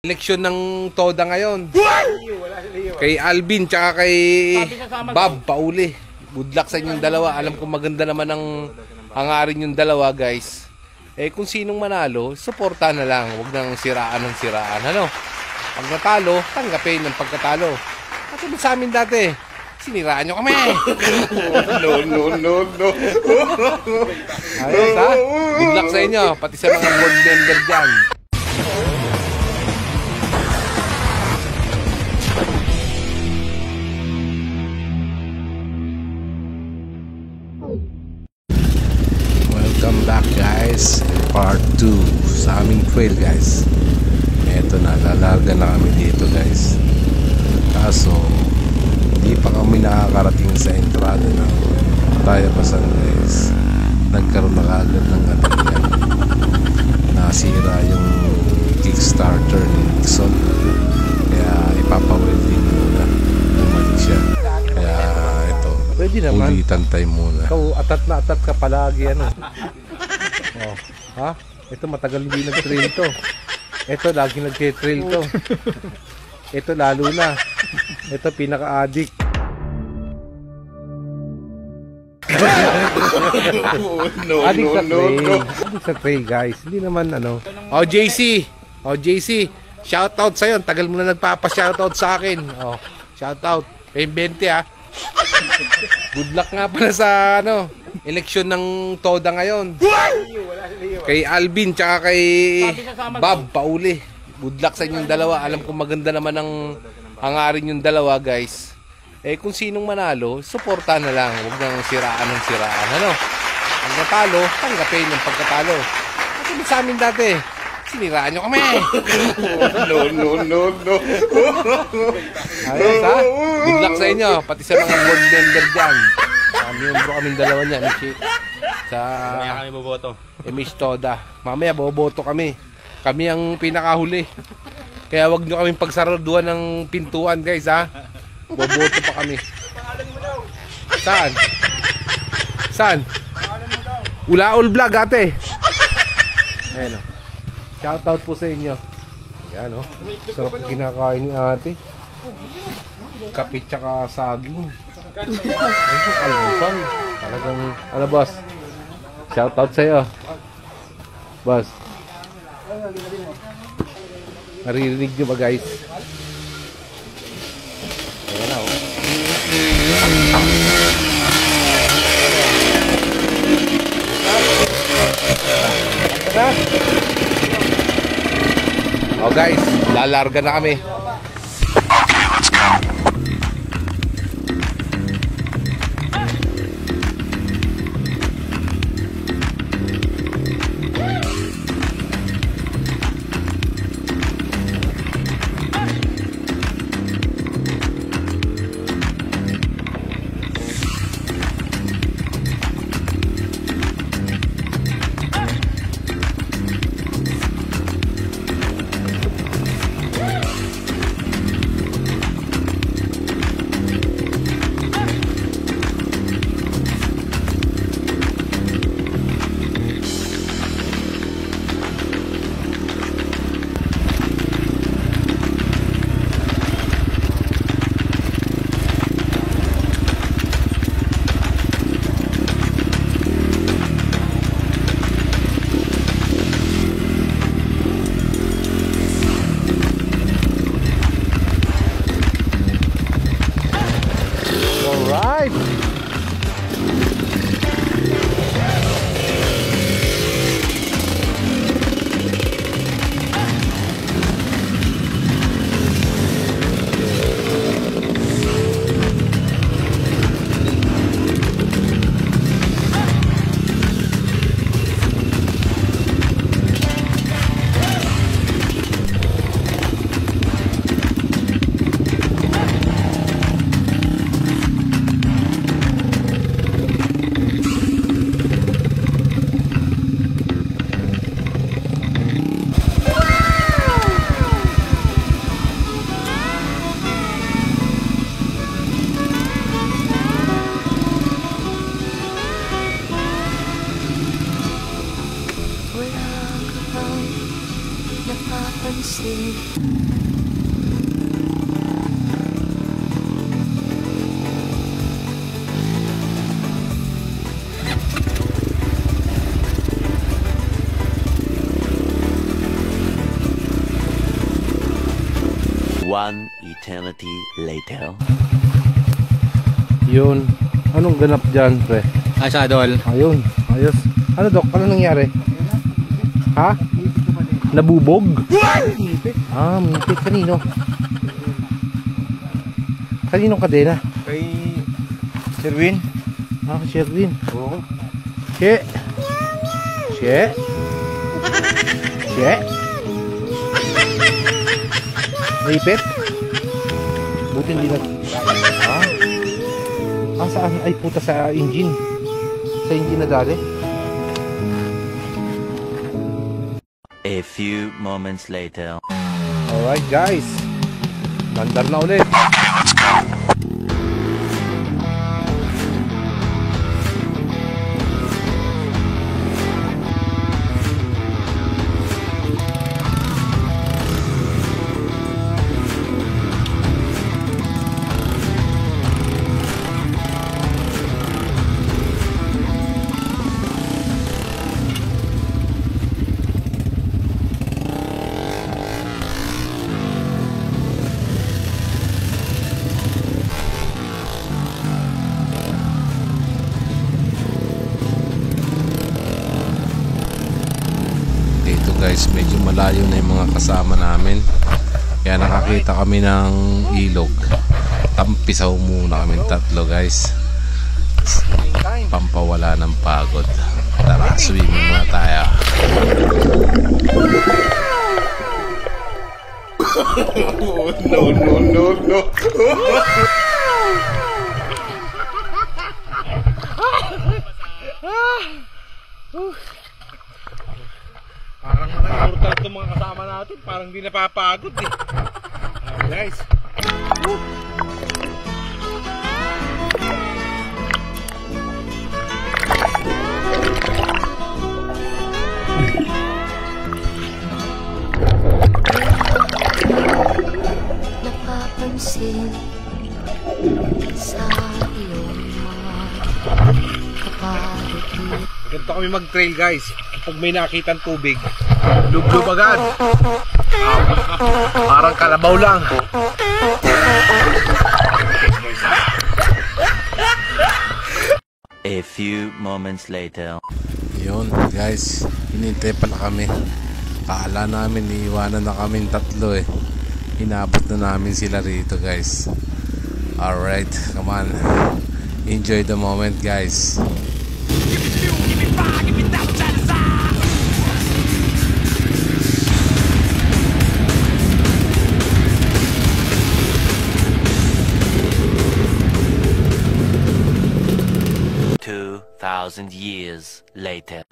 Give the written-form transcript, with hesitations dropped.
Eleksyon ng Toda ngayon. Kay Alvin tsaka kay Bob Pauli. Good luck sa inyong dalawa. Alam ko maganda naman ang hangarin yung dalawa, guys. Eh kung sinong manalo, suporta na lang. Huwag nang siraan ng siraan. Ano? Pag natalo, tanggapin ng pagkatalo. At sa amin dati, siniraan nyo kami. No. Ayos ha? Good luck sa inyo. Pati sa mga board member dyan. Welcome back guys, part 2 sa aming trail guys. Eto na, lalarga na kami dito guys. Kaso hindi pa kami nakakarating sa entrada ng Tayapasan guys. Nagkaroon na kaagad ng atingan. Nasira yung kickstarter ni Nixon. Kaya ipapawelding muna. Bumalik siya. Kaya ito, pwede naman ulitan tayo muna. Ikaw atat na atat ka palagi ano. Oh, ha? Ito matagal hindi nag-trail to. Ito lagi nag-trail to. Ito lalo na. Ito pinaka-addict. Addict sa trail. Addict sa trail guys. Hindi naman ano. Oh JC. Oh JC. Shoutout sa'yo. Tagal mo na nagpapa-shoutout sa akin. Oh, shoutout. M20 ha. Good luck nga pala sa ano, eleksyon ng Toda ngayon. Kay Alvin tsaka kay Bob Pauli. Good luck sa inyong dalawa. Alam ko maganda naman ang hangarin yung dalawa guys. Eh kung sinong manalo, suporta na lang. Huwag nang siraan ng siraan. Ano? Ang natalo, tanggapin ng pagkatalo. At sa amin dati, siniraan nyo kami. No. Ayos ha? Good luck sa inyo. Pati sa mga board member dyan. Miyembro kaming dalawa niyan. Sa mamaya kami boboto. Emish Toda. Mamaya boboto kami. Kami ang pinakahuli. Kaya wag nyo kaming pagsaraduan ng pintuan guys ha. Boboto pa kami. Saan? Saan? Ulaol vlog ate. Ayan o. Shoutout po sa inyo. Yan o. Sarap kinakain ni ate. Kapit tsaka saging. Ay, almusal. Talagang, ano boss? Shoutout sa'yo. Boss. Naririnig nyo ba guys? Ayan na o. Oh guys, lalarga na kami. One eternity later. Yun. Anong ganap dyan, pre? Asa, Dol? Ayun. Ayos. Ano, Dok? Ano nangyari? Ha? Nabubog? Ah, mipit. Kanino? Kaninong kadena? Kay Sherwin. Ah, Sherwin. Oo. She. She. She. Naipit? Buti hindi na... Ah? Ah, saan? Ay, puta sa engine. Sa engine na dali. A few moments later. Alright, guys. Mandar na ulit. Guys, medyo malayo na yung mga kasama namin, kaya nakakita kami ng ilog. Tampisaw muna kami tatlo, guys, pampawala ng pagod. Tara, swimming muna tayo. No. Parang mga immortal itong mga kasama natin. Parang di napapagod eh. Guys. Napapansin sa iyong mga kapatid. Ganito kami mag-trail, guys. Pag may nakitang tubig, lub-lub agad. Parang kalabaw lang. A few moments later. Yun, guys, hinintay pala kami. Kala namin iiwanan na kami tatlo eh. Inabot na namin sila rito, guys. Alright, come on. Enjoy the moment, guys. Give me that chance. 2,000 years later.